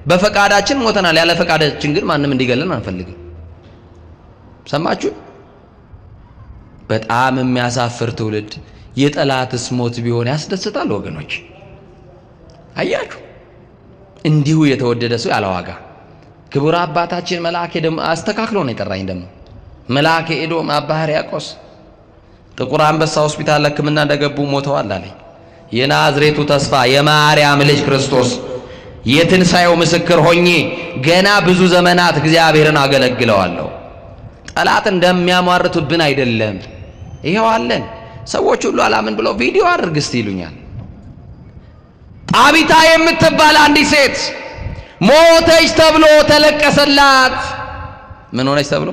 በፈቃዳችን ሞተናል። ያለ ፈቃዳችን ግን ማንም እንዲገለን አንፈልግም። ሰማችሁ? በጣም የሚያሳፍር ትውልድ። የጠላትስ ሞት ቢሆን ያስደስታል ወገኖች። አያችሁ፣ እንዲሁ የተወደደ ሰው ያለዋጋ ክቡር አባታችን መልአከ ኤዶም አስተካክሎ ነው የጠራኝ። ደግሞ መልአከ ኤዶም አባ ሕርያቆስ ጥቁር አንበሳ ሆስፒታል ለሕክምና እንደገቡ ሞተዋል አለኝ። የናዝሬቱ ተስፋ የማርያም ልጅ ክርስቶስ የትንሣኤው ምስክር ሆኜ ገና ብዙ ዘመናት እግዚአብሔርን አገለግለዋለሁ። ጠላት እንደሚያሟርቱብን አይደለም። ይሄው አለን። ሰዎች ሁሉ አላምን ብለው ቪዲዮ አድርግ እስቲ ይሉኛል። ጣቢታ የምትባል አንዲት ሴት ሞተች ተብሎ ተለቀሰላት። ምን ሆነች ተብሎ?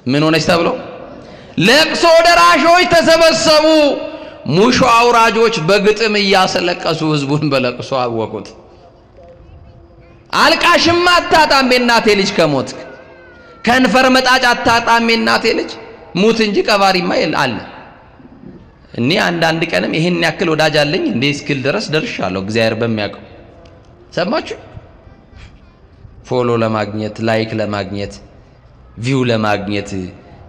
ምን ሆነች ተብሎ? ለቅሶ ደራሾች ተሰበሰቡ። ሙሾ አውራጆች በግጥም እያስለቀሱ ህዝቡን በለቅሶ አወቁት። አልቃሽማ አታጣም የእናቴ ልጅ ከሞትክ፣ ከንፈር መጣጭ አታጣም የእናቴ ልጅ ሙት እንጂ ቀባሪማ አለ። እኔ አንዳንድ ቀንም ይሄን ያክል ወዳጅ አለኝ እንዴ እስክል ድረስ ደርሻለሁ። እግዚአብሔር በሚያውቀው። ሰማችሁ? ፎሎ ለማግኘት ላይክ ለማግኘት ቪው ለማግኘት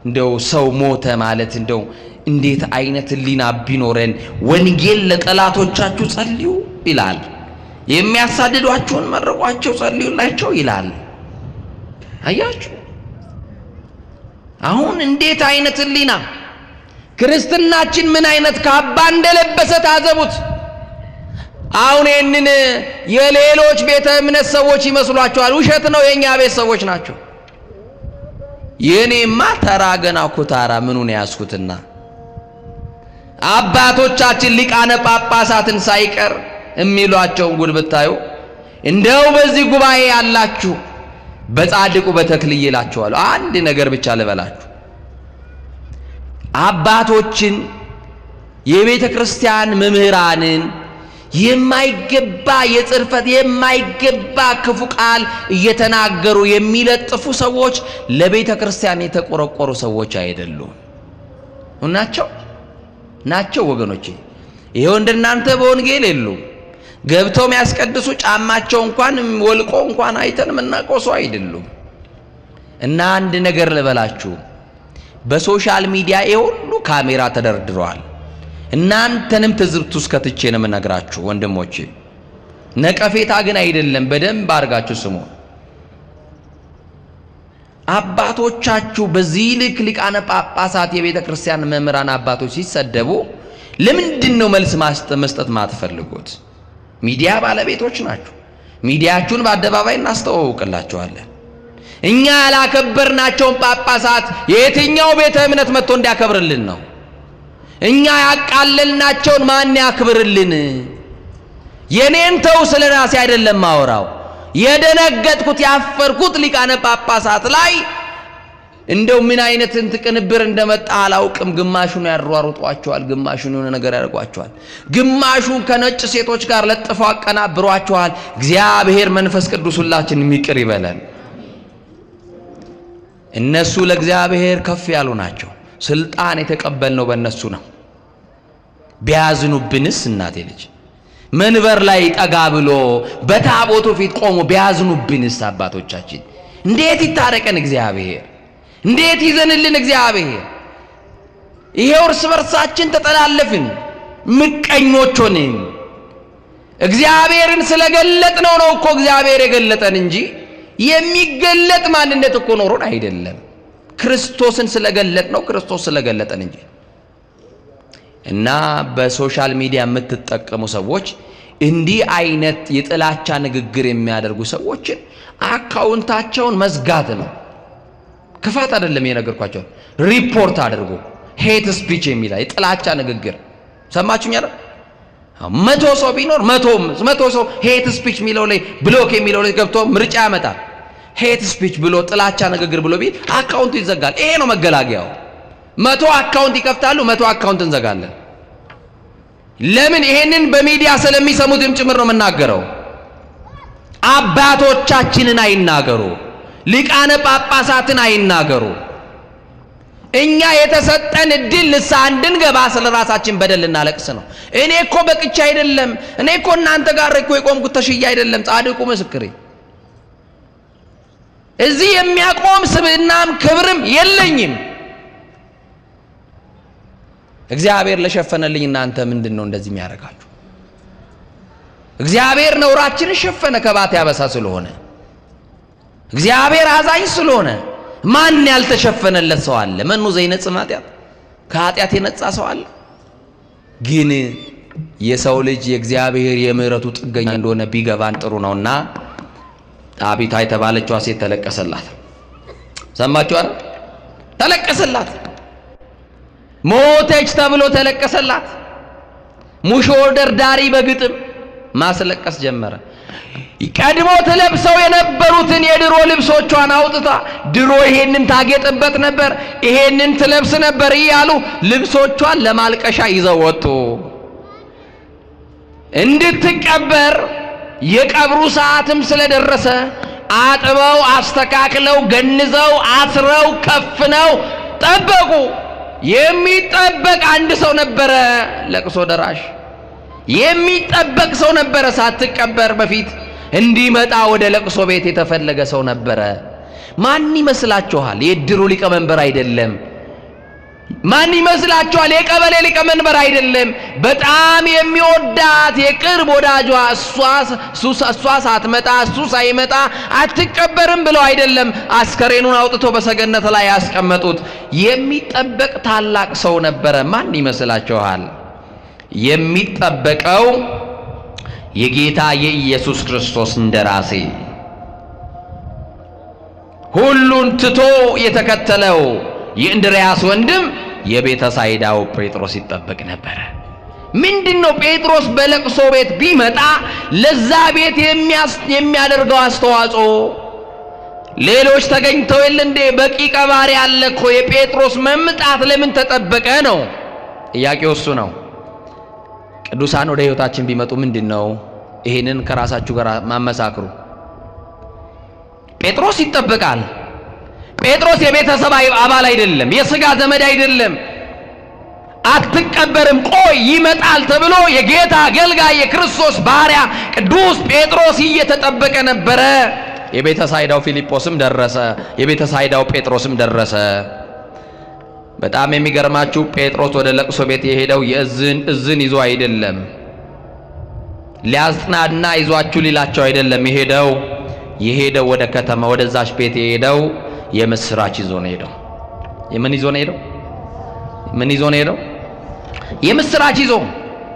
እንደው ሰው ሞተ ማለት እንደው እንዴት አይነት ህሊና ቢኖረን። ወንጌል ለጠላቶቻችሁ ጸልዩ ይላል። የሚያሳድዷችሁን መርቋቸው ጸልዩላቸው ይላል። አያችሁ አሁን እንዴት አይነት ህሊና! ክርስትናችን ምን አይነት ካባ እንደለበሰ ታዘቡት። አሁን ይህንን የሌሎች ቤተ እምነት ሰዎች ይመስሏቸዋል። ውሸት ነው። የእኛ ቤት ሰዎች ናቸው። የኔማ ተራ ገና ኩታራ ምኑን ያስኩትና አባቶቻችን ሊቃነ ጳጳሳትን ሳይቀር የሚሏቸውን ጉድ ብታዩ እንደው በዚህ ጉባኤ ያላችሁ በጻድቁ በተክልዬ እላችኋለሁ። አንድ ነገር ብቻ ልበላችሁ። አባቶችን የቤተ ክርስቲያን መምህራንን የማይገባ የጽርፈት የማይገባ ክፉ ቃል እየተናገሩ የሚለጥፉ ሰዎች ለቤተ ክርስቲያን የተቆረቆሩ ሰዎች አይደሉም። ናቸው ወገኖቼ። ይሄው እንደናንተ በወንጌል የሉም። ገብተው የሚያስቀድሱ ጫማቸው እንኳን ወልቆ እንኳን አይተን የምናውቀው ሰው አይደሉም። እና አንድ ነገር ልበላችሁ፣ በሶሻል ሚዲያ የሁሉ ካሜራ ተደርድረዋል። እናንተንም ትዝብት ውስጥ ከትቼ ነው የምነግራችሁ ወንድሞቼ። ነቀፌታ ግን አይደለም። በደንብ አድርጋችሁ ስሙ። አባቶቻችሁ በዚህ ልክ ሊቃነ ጳጳሳት የቤተ ክርስቲያን መምህራን አባቶች ሲሰደቡ ለምንድነው መልስ መስጠት ማትፈልጉት? ሚዲያ ባለቤቶች ናችሁ። ሚዲያችሁን በአደባባይ እናስተዋውቅላችኋለን። እኛ ያላከበርናቸውን ጳጳሳት የትኛው ቤተ እምነት መጥቶ እንዲያከብርልን ነው? እኛ ያቃለልናቸውን ማን ያክብርልን? የኔን ተው ስለራሴ አይደለም ማወራው። የደነገጥኩት ያፈርኩት ሊቃነ ጳጳሳት ላይ እንደው ምን አይነት ቅንብር እንደመጣ አላውቅም። ግማሹን ያሯሩጧቸዋል፣ ግማሹን የሆነ ነገር ያደርጓቸዋል፣ ግማሹን ከነጭ ሴቶች ጋር ለጥፈው አቀናብሯቸዋል። እግዚአብሔር መንፈስ ቅዱስ ሁላችንን ይቅር ይበለን። እነሱ ለእግዚአብሔር ከፍ ያሉ ናቸው። ስልጣን የተቀበልነው በእነሱ ነው። ቢያዝኑብንስ እናቴ ልጅ መንበር ላይ ጠጋ ብሎ በታቦቱ ፊት ቆሞ ቢያዝኑብንስ አባቶቻችን እንዴት ይታረቀን እግዚአብሔር? እንዴት ይዘንልን እግዚአብሔር? ይሄው እርስ በርሳችን ተጠላለፍን፣ ምቀኞች ሆንን። እግዚአብሔርን ስለገለጥነው ነው እኮ እግዚአብሔር የገለጠን እንጂ የሚገለጥ ማንነት እኮ ኖሮን አይደለም። ክርስቶስን ስለገለጥነው ክርስቶስ ስለገለጠን እንጂ። እና በሶሻል ሚዲያ የምትጠቀሙ ሰዎች እንዲህ አይነት የጥላቻ ንግግር የሚያደርጉ ሰዎችን አካውንታቸውን መዝጋት ነው። ክፋት አይደለም የነገርኳቸው። ሪፖርት አድርጎ ሄት ስፒች የሚል የጥላቻ ንግግር ሰማችሁኝ አይደል? 100 ሰው ቢኖር 100 ሰው ሄት ስፒች የሚለው ላይ ብሎክ የሚለው ላይ ገብቶ ምርጫ ያመጣል። ሄት ስፒች ብሎ ጥላቻ ንግግር ብሎ ቢል አካውንቱ ይዘጋል። ይሄ ነው መገላገያው። 100 አካውንት ይከፍታሉ፣ 100 አካውንት እንዘጋለን። ለምን? ይሄንን በሚዲያ ስለሚሰሙትም ጭምር ነው የምናገረው። አባቶቻችንን አይናገሩ፣ ሊቃነ ጳጳሳትን አይናገሩ። እኛ የተሰጠን እድል ንስሐ እንድንገባ ስለ ራሳችን በደል እናለቅስ ነው። እኔ እኮ በቅቼ አይደለም፣ እኔ እኮ እናንተ ጋር እኮ የቆምኩት ተሽዬ አይደለም። ጻድቁ ምስክሬ እዚህ የሚያቆም ስብዕናም ክብርም የለኝም። እግዚአብሔር ለሸፈነልኝ እናንተ ምንድነው እንደዚህ የሚያደርጋችሁ? እግዚአብሔር ነውራችንን ሸፈነ ከባት ያበሳ ስለሆነ፣ እግዚአብሔር አዛኝ ስለሆነ። ማን ያልተሸፈነለት ሰው አለ? መኑ ዘይነጽእ ኃጢአት? ከኃጢአት የነጻ ሰው አለ? ግን የሰው ልጅ የእግዚአብሔር የምህረቱ ጥገኛ እንደሆነ ቢገባን ጥሩ ነውና ጣቢታ የተባለችዋ ሴት ተለቀሰላት። ሰማችሁ አይደል? ተለቀሰላት። ሞተች ተብሎ ተለቀሰላት። ሙሾ ደርዳሪ በግጥም ማስለቀስ ጀመረ። ቀድሞ ተለብሰው የነበሩትን የድሮ ልብሶቿን አውጥታ ድሮ ይሄንን ታጌጥበት ነበር፣ ይሄንን ትለብስ ነበር እያሉ ልብሶቿን ለማልቀሻ ይዘው ወጡ። እንድትቀበር የቀብሩ ሰዓትም ስለደረሰ አጥበው አስተካክለው ገንዘው አስረው ከፍነው ጠበቁ። የሚጠበቅ አንድ ሰው ነበረ፣ ለቅሶ ደራሽ የሚጠበቅ ሰው ነበረ። ሳትቀበር በፊት እንዲመጣ ወደ ለቅሶ ቤት የተፈለገ ሰው ነበረ። ማን ይመስላችኋል? የድሩ ሊቀመንበር አይደለም። ማን ይመስላችኋል? የቀበሌ ሊቀመንበር አይደለም። በጣም የሚወዳት የቅርብ ወዳጇ እሷ ሳትመጣ እሱ ሳይመጣ አትቀበርም ብለው አይደለም አስከሬኑን አውጥቶ በሰገነት ላይ ያስቀመጡት። የሚጠበቅ ታላቅ ሰው ነበረ። ማን ይመስላችኋል? የሚጠበቀው የጌታ የኢየሱስ ክርስቶስ እንደራሴ፣ ሁሉን ትቶ የተከተለው የእንድርያስ ወንድም የቤተ ሳይዳው ጴጥሮስ ይጠበቅ ነበረ። ምንድነው? ጴጥሮስ በለቅሶ ቤት ቢመጣ ለዛ ቤት የሚያደርገው አስተዋጽኦ ሌሎች ተገኝተው የለ እንዴ? በቂ ቀባሪ አለ እኮ። የጴጥሮስ መምጣት ለምን ተጠበቀ ነው ጥያቄው። እሱ ነው። ቅዱሳን ወደ ህይወታችን ቢመጡ ምንድነው? ይሄንን ከራሳችሁ ጋር ማመሳክሩ። ጴጥሮስ ይጠበቃል። ጴጥሮስ የቤተሰብ አባል አይደለም፣ የሥጋ ዘመድ አይደለም። አትቀበርም፣ ቆይ ይመጣል ተብሎ የጌታ አገልጋይ የክርስቶስ ባሪያ ቅዱስ ጴጥሮስ እየተጠበቀ ነበረ። የቤተ ሳይዳው ፊልጶስም ደረሰ፣ የቤተ ሳይዳው ጴጥሮስም ደረሰ። በጣም የሚገርማችሁ ጴጥሮስ ወደ ለቅሶ ቤት የሄደው እዝን ይዞ አይደለም፣ ሊያጽናና ይዟችሁ ሊላቸው አይደለም የሄደው ወደ ከተማ ወደዛች ቤት የሄደው የምስራች ይዞ ነው ሄደው። የምን ይዞ ነው ሄደው? ምን ይዞ ነው ሄደው? የምስራች ይዞ።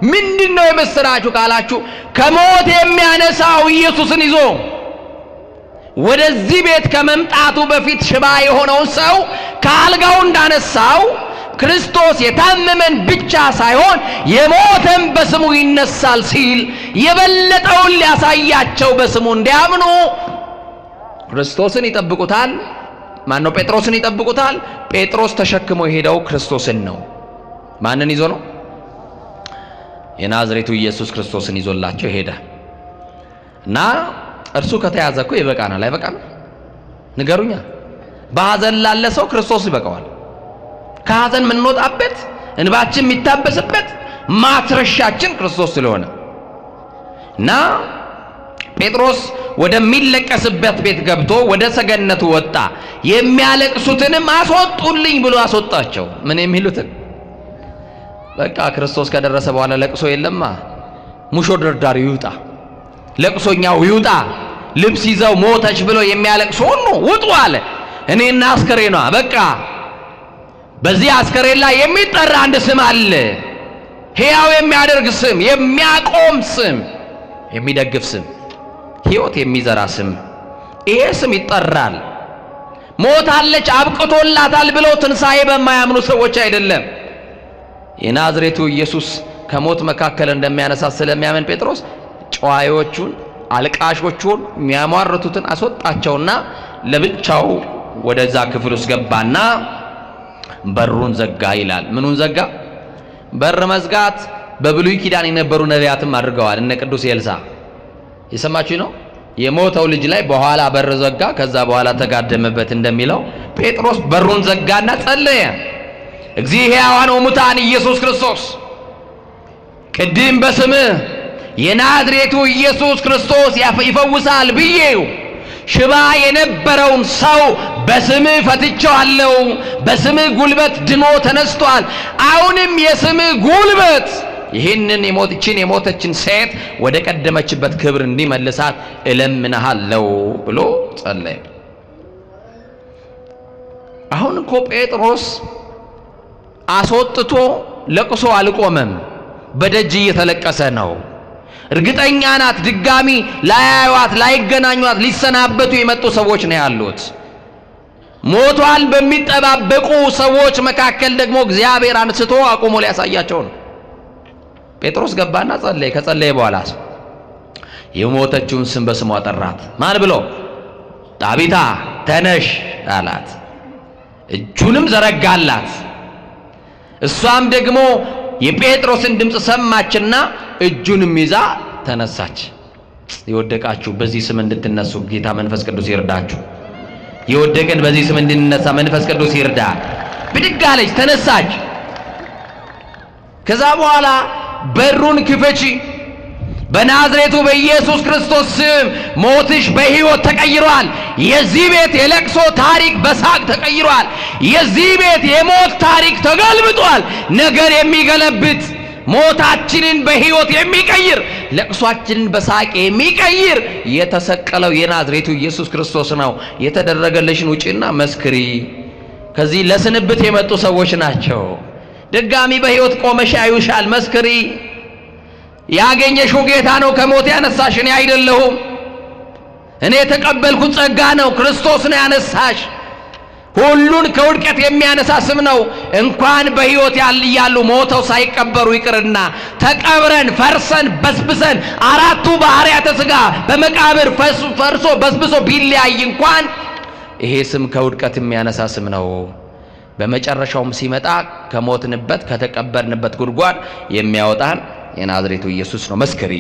ምንድነው የምስራቹ ካላችሁ ከሞት የሚያነሳው ኢየሱስን ይዞ ወደዚህ ቤት ከመምጣቱ በፊት ሽባ የሆነውን ሰው ከአልጋው እንዳነሳው ክርስቶስ የታመመን ብቻ ሳይሆን የሞተን በስሙ ይነሳል ሲል የበለጠውን ሊያሳያቸው በስሙ እንዲያምኑ ክርስቶስን ይጠብቁታል። ማን ነው? ጴጥሮስን ይጠብቁታል። ጴጥሮስ ተሸክሞ የሄደው ክርስቶስን ነው። ማንን ይዞ ነው? የናዝሬቱ ኢየሱስ ክርስቶስን ይዞላቸው ሄደ እና እርሱ ከተያዘ እኮ ይበቃናል። አይበቃም? ንገሩኛ። በሐዘን ላለ ሰው ክርስቶስ ይበቃዋል። ከሐዘን የምንወጣበት እንባችን የሚታበስበት ማትረሻችን ክርስቶስ ስለሆነ እና ጴጥሮስ ወደሚለቀስበት ቤት ገብቶ ወደ ሰገነቱ ወጣ። የሚያለቅሱትንም አስወጡልኝ ብሎ አስወጣቸው። ምን የሚሉትን? በቃ ክርስቶስ ከደረሰ በኋላ ለቅሶ የለማ። ሙሾ ደርዳሪው ይውጣ፣ ለቅሶኛው ይውጣ። ልብስ ይዘው ሞተች ብሎ የሚያለቅሱ ሁሉ ውጡ አለ። እኔና አስከሬኗ በቃ በዚህ አስከሬን ላይ የሚጠራ አንድ ስም አለ። ሕያው የሚያደርግ ስም፣ የሚያቆም ስም፣ የሚደግፍ ስም፣ ሕይወት የሚዘራ ስም። ይሄ ስም ይጠራል። ሞታለች አብቅቶላታል ብለው ትንሣኤ በማያምኑ ሰዎች አይደለም። የናዝሬቱ ኢየሱስ ከሞት መካከል እንደሚያነሳ ስለሚያምን ጴጥሮስ ጨዋዮቹን፣ አልቃሾቹን፣ የሚያሟርቱትን አስወጣቸውና ለብቻው ወደዛ ክፍል ውስጥ ገባና በሩን ዘጋ ይላል። ምኑን ዘጋ? በር መዝጋት በብሉይ ኪዳን የነበሩ ነቢያትም አድርገዋል። እነ ቅዱስ ኤልሳዕ የሰማችሁ ነው። የሞተው ልጅ ላይ በኋላ በር ዘጋ፣ ከዛ በኋላ ተጋደመበት እንደሚለው ጴጥሮስ በሩን ዘጋና ጸለየ። እግዚእ ሕያዋን ወሙታን ኢየሱስ ክርስቶስ ቅድም በስምህ የናዝሬቱ ኢየሱስ ክርስቶስ ይፈውሳል ብዬው ሽባ የነበረውን ሰው በስምህ ፈትቼዋለሁ። በስምህ ጉልበት ድኖ ተነስቷል። አሁንም የስምህ ጉልበት ይህንን የሞተችን ሴት ወደ ቀደመችበት ክብር እንዲመልሳት እለምንሃለሁ ብሎ ጸለየ። አሁን እኮ ጴጥሮስ አስወጥቶ ለቅሶ አልቆመም። በደጅ እየተለቀሰ ነው። እርግጠኛ ናት ድጋሚ ላያዩዋት፣ ላይገናኙት፣ ሊሰናበቱ የመጡ ሰዎች ነው ያሉት። ሞቷል በሚጠባበቁ ሰዎች መካከል ደግሞ እግዚአብሔር አንስቶ አቁሞ ሊያሳያቸው ነው። ጴጥሮስ ገባና ጸለየ። ከጸለየ በኋላ የሞተችውን ስም በስሟ ጠራት። ማን ብሎ? ጣቢታ ተነሽ አላት። እጁንም ዘረጋላት። እሷም ደግሞ የጴጥሮስን ድምፅ ሰማችና እጁንም ይዛ ተነሳች። የወደቃችሁ በዚህ ስም እንድትነሱ ጌታ መንፈስ ቅዱስ ይርዳችሁ። የወደቀን በዚህ ስም እንድንነሳ መንፈስ ቅዱስ ይርዳ። ብድግ አለች፣ ተነሳች። ከዛ በኋላ በሩን ክፈቺ፣ በናዝሬቱ በኢየሱስ ክርስቶስ ስም ሞትሽ በሕይወት ተቀይሯል። የዚህ ቤት የለቅሶ ታሪክ በሳቅ ተቀይሯል። የዚህ ቤት የሞት ታሪክ ተገልብጧል። ነገር የሚገለብጥ ሞታችንን በሕይወት የሚቀይር ለቅሷችንን በሳቅ የሚቀይር የተሰቀለው የናዝሬቱ ኢየሱስ ክርስቶስ ነው። የተደረገልሽን ውጪና መስክሪ። ከዚህ ለስንብት የመጡ ሰዎች ናቸው። ድጋሚ በሕይወት ቆመሽ ያዩሻል። መስክሪ። ያገኘሽው ጌታ ነው ከሞት ያነሳሽ፣ እኔ አይደለሁም። እኔ የተቀበልኩት ጸጋ ነው። ክርስቶስ ነው ያነሳሽ። ሁሉን ከውድቀት የሚያነሳ ስም ነው። እንኳን በሕይወት ያሉ ሞተው ሳይቀበሩ ይቅርና ተቀብረን ፈርሰን በስብሰን አራቱ ባህሪያተ ሥጋ በመቃብር ፈርሶ በስብሶ ቢለያይ እንኳን ይሄ ስም ከውድቀት የሚያነሳ ስም ነው። በመጨረሻውም ሲመጣ ከሞትንበት ከተቀበርንበት ጉድጓድ የሚያወጣን የናዝሬቱ ኢየሱስ ነው። መስክሪ።